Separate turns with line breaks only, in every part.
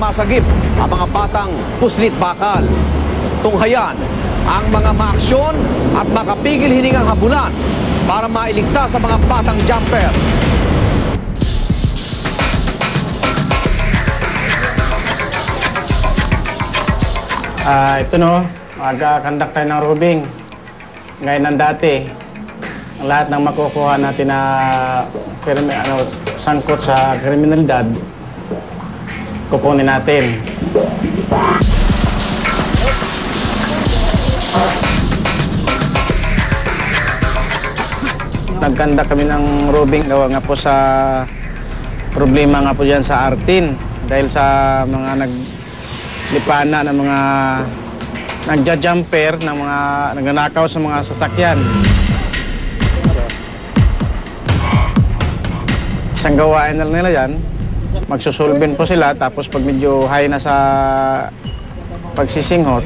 Masagip ang mga batang puslit bakal. Tunghayan ang mga maaksyon at makapigil hiningang habulan para mailigtas sa mga batang jumper.
Ito no, mag-conduct tayo ng roving. Ngayon ng dati, ang lahat ng makukuha natin na sangkot sa kriminalidad, kukunin natin. Nag-conduct kami ng roving, gawa nga po sa problema nga po dyan sa Artin. Dahil sa mga naglipana ng mga nagja-jumper, ng mga nagnanakaw sa mga sasakyan. Isang gawain na lang nila yan, magsusulbin po sila, tapos pag medyo high na sa pagsisinghot,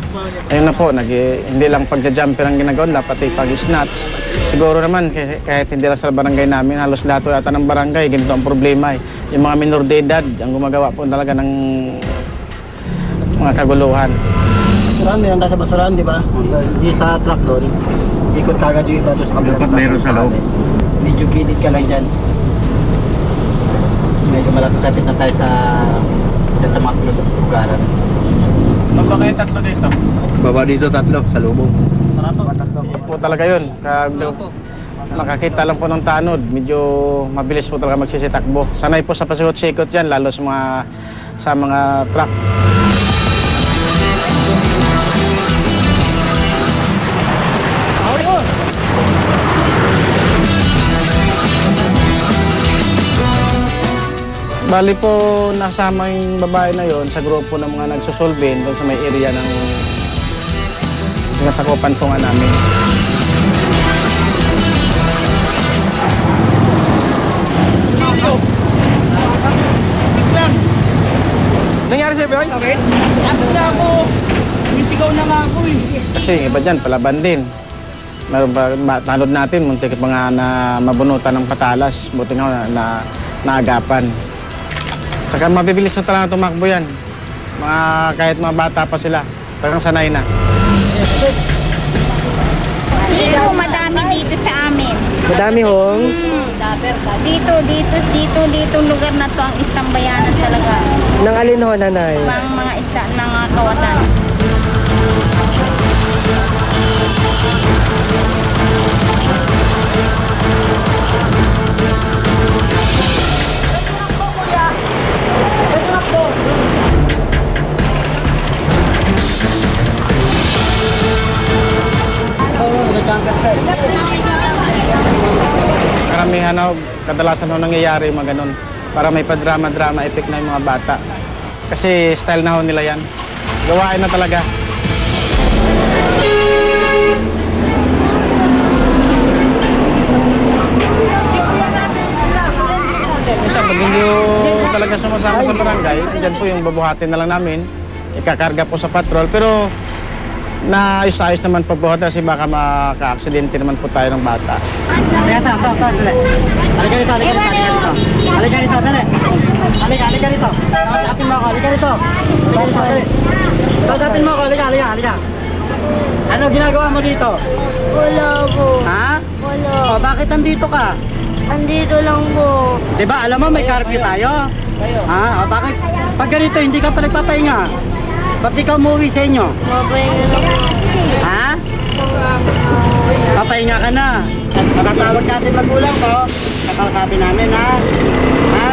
ayun na po, hindi lang pagja-jumper ang ginagawa, pati pag-snatch. Siguro naman, kahit hindi lang sa barangay namin, halos lahat po yata ng barangay, ganito ang problema. Yung mga minor de edad, ang gumagawa po talaga ng mga kaguluhan.
Basuran, may handa sa basuran, di ba? Di sa truck doon, ikot kagad yung iba doon sa kabilang.
Dapat meron sa loob.
Medyo gilid ka lang dyan. Medyo malapit-lapit na tayo sa mga lugaran.
Baba kayo tatlo dito?
Baba dito tatlo, sa lubong.
Po talaga yun. Nakakita lang po ng tanod, medyo mabilis po talaga magsisitakbo. Sanay po sa pasikot-sikot yan, lalo sa mga truck. Bali po, nasama yung babae na yon sa grupo ng mga nagsusolvin doon sa may area ng nasakupan po nga namin.
Nangyari sa'yo, Boy?
Okay. Ano na ako? Bisigaw na nga ako eh.
Kasi yung iba dyan, palaban din. Meron pa, tanod natin, muntik mga na mabunutan ng patalas, buti nga na naagapan. Saka mabibilis na talaga tumakbo yan. Kahit mga bata pa sila, talagang sanay na.
Dito, madami dito sa amin.
Madami hong?
Dito lugar na to ang istambayanan talaga.
Nang alin ho, nanay?
Mga isda ng kawatan.
Karamihan kadalasan nangyayari mga ganun para may pa-drama-drama effect na yung mga bata. Kasi style na nila yan. Gawain na talaga. Minsan, pag hindi talaga sumasama sa barangay, andyan po yung babuhatin na lang namin. Ikakarga po sa patrol. Pero naayos-ayos naman pagbuhat kasi baka maka-aksidente naman po tayo ng bata.
Halika dito, halika dito, dali. Halika dito. Tatapin mo ako, halika dito. Tatapin mo ako, halika. Ano ginagawa mo dito?
Wala po.
Ha?
Wala.
O, bakit andito ka?
Andito lang po.
Diba, alam mo may curfew tayo? Ha? O, bakit? Pag ganito, hindi ka pa nagpapahinga. Ba't di ka umuwi sa inyo?
Mapahinga na po.
Ha? Papahinga ka na. Matatawag natin magulang ko. Kakasabi namin, ha? Ha?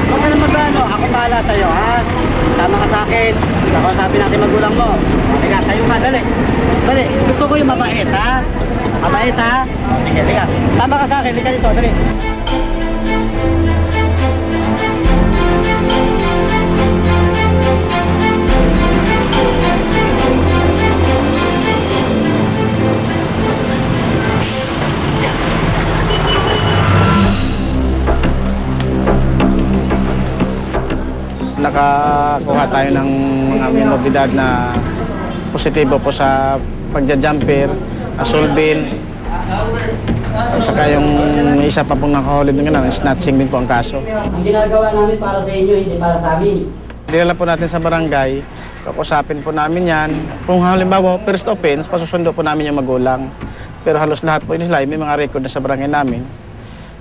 Huwag ka na mag-ano. Ako bahala sa'yo, ha? Tama ka sa akin. Kakasabi natin magulang mo. Halika, tayo ka. Dali. Dali. Gusto ko yung mabait, ha? Mabait, ha? Sige, halika. Tama ka sa akin. Halika dito. Dali.
Nakakuha tayo ng mga minor de edad na positibo po sa pagja-jumper, asulbin, at saka yung isa pa pong nakahulid ng snatching din po ang kaso.
Ang ginagawa namin para sa inyo, hindi para sa amin.
dinala po natin sa barangay, kakusapin po namin yan. Kung halimbawa, first offense, pasusundo po namin yung magulang. Pero halos lahat po nila, may mga record na sa barangay namin.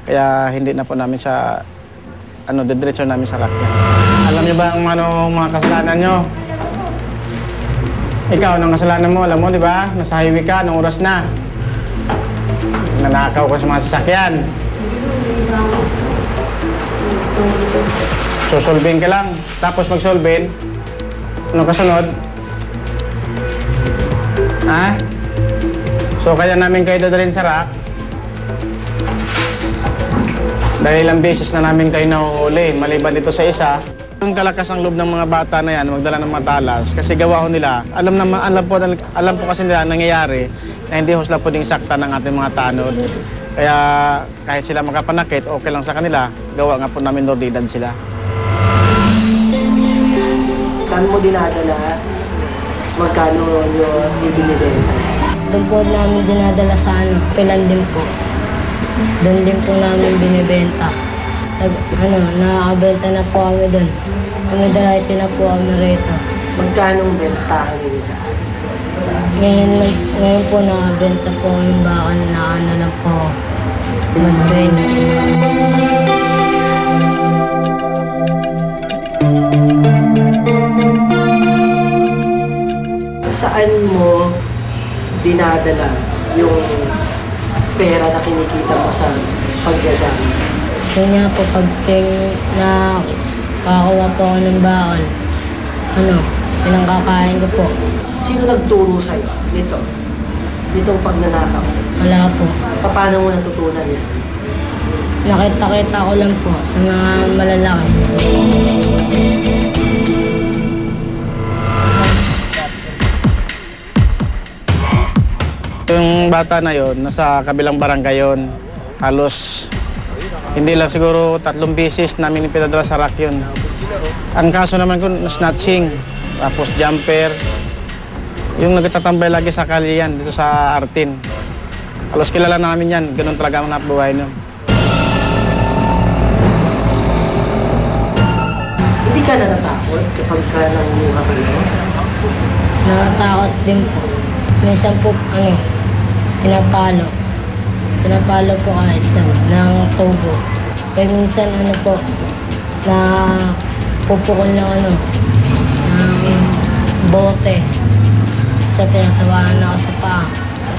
Kaya hindi na po namin sa, didiretso namin sa racket. Alam niyo ba ang mga kasalanan niyo? Ikaw, anong kasalanan mo? Alam mo, di ba? Nasa highway ka, anong oras na? Nanakaw ko sa mga sasakyan. Susolvin ka lang. Tapos mag-solvin, anong kasunod? Ha? So, kaya namin kayo dadalhin sa rack. Dahil ilang beses na namin kayo nahuhuli. Maliban dito sa isa, ang kalakas ang loob ng mga bata na yan, magdala ng matalas. Kasi gawa ho nila, alam po kasi nila nangyayari na hindi ho sila pwedeng sakta ng ating mga tanod. Kaya kahit sila makapanakit, okay lang sa kanila, gawa nga po namin ordidad sila.
Saan mo dinadala? Tapos magkano nyo ibinibenta?
Doon po namin dinadala sa Pilan din po. Doon din po namin binibenta. Nakakabenta na po kami doon. Dumidiretso na po kami rito.
Magkano bentahan nyo dyan?
Ngayon po nakabenta po kami bakal na lang po. Mag-20.
Saan mo dinadala yung pera na kinikita mo sa pagjajami?
Kanya po pag nakakuha po ako ng bakal, pinangkakain ko po.
Sino nagturo sa'yo nito? Nitong pagnanakaw?
Wala po.
Paano mo natutunan yan?
Nakita-kita ko lang po sa mga malalaki.
Yung bata na yon, nasa kabilang barangay yon. Halos, hindi lang siguro 3 beses namin ipinadala sa rack yun. Ang kaso naman ko, snatching, tapos jumper. Yung nagtatambay lagi sa kaliyan dito sa Artin. Halos kilala namin yan, ganun talaga ang nabuhay nun.
Hindi ka na natakot kapag ka nanguha kayo?
Nakatakot din po. Minsan po, pinapalo. Pinapalo po kahit sa ng tubo. Kaya minsan po, na pupukol ng ng bote. Sa tinatawanan ako sa paa.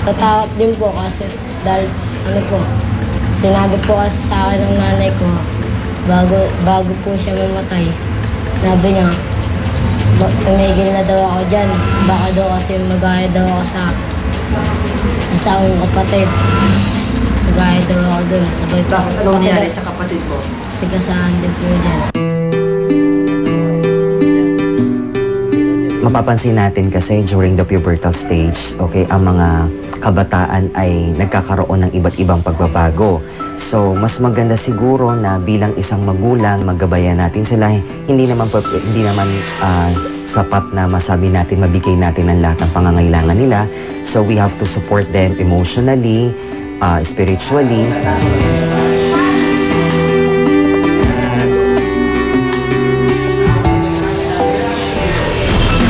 Tatakot din po kasi dahil sinabi po kasi sa akin ng nanay ko, bago po siya mamatay, sabi niya, tumigil na daw ako dyan. Baka daw kasi magaya daw ako sa akong kapatid. Magaya daw ako dun. Sabay po.
Bakit? Anong nangyari sa kapatid mo?
Sigasahan din po dyan.
Mapapansin natin kasi during the pubertal stage, okay, ang mga kabataan ay nagkakaroon ng iba't ibang pagbabago. So, mas maganda siguro na bilang isang magulang, maggabayan natin sila. Hindi naman sapat na masabi natin, mabigay natin ang lahat ng pangangailangan nila. So, we have to support them emotionally, spiritually.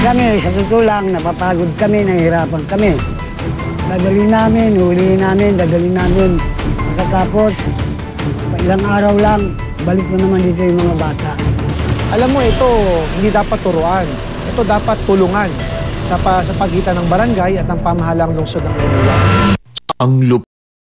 Kami, sa totoo lang, napapagod kami, nahihirapan kami. Dadalhin namin, hulihin namin, dadalhin namin. Pagkatapos, ilang araw lang, balik mo naman dito yung mga bata.
Alam mo, ito hindi dapat turuan. Ito dapat tulungan sa pagitan ng barangay at ng pamahalang lungsod ng Maynila.
Ang